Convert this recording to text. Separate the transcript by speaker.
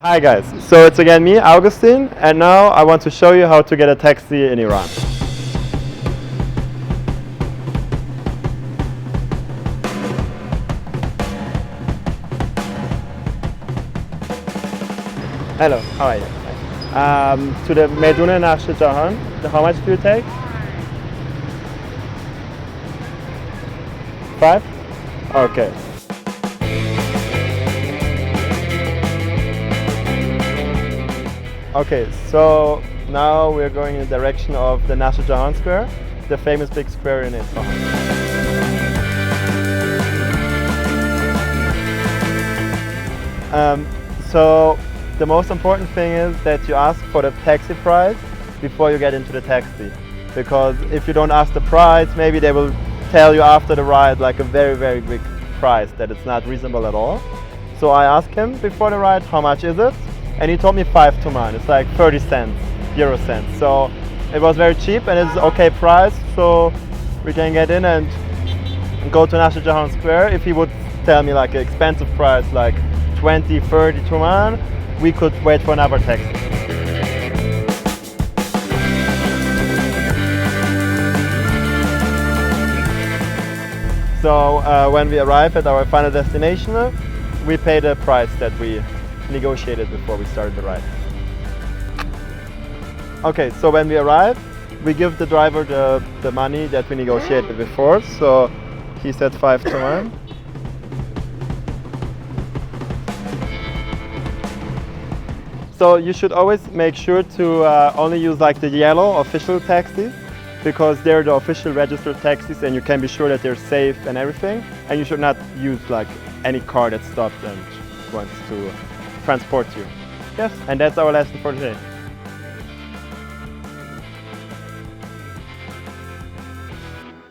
Speaker 1: Hi guys, so it's again me, Augustine, and now I want to show you how to get a taxi in Iran. Hello, how are you? To the Medune Nash Jahan, how much do you take? 5? Okay. Okay, so now we're going in the direction of the Nash Jahan Square, the famous big square in Isfahan. So the most important thing is that you ask for the taxi price before you get into the taxi, because if you don't ask the price, maybe they will tell you after the ride like a very big price that it's not reasonable at all. So I asked him before the ride, how much is it? And he told me 5 tuman. It's like 30 cents, euro cents. So it was very cheap and it's okay price. So we can get in and go to Nash Jahan Square. If he would tell me like an expensive price, like 20, 30 tuman, we could wait for another taxi. So when we arrive at our final destination, we pay the price that we negotiated before we started the ride. Okay, so when we arrive, we give the driver the money that we negotiated before. So he said 5 tuman. So you should always make sure to only use like the yellow official taxis, because they're the official registered taxis and you can be sure that they're safe and everything. And you should not use like any car that stops and wants to transport you. Yes, and that's our lesson for today.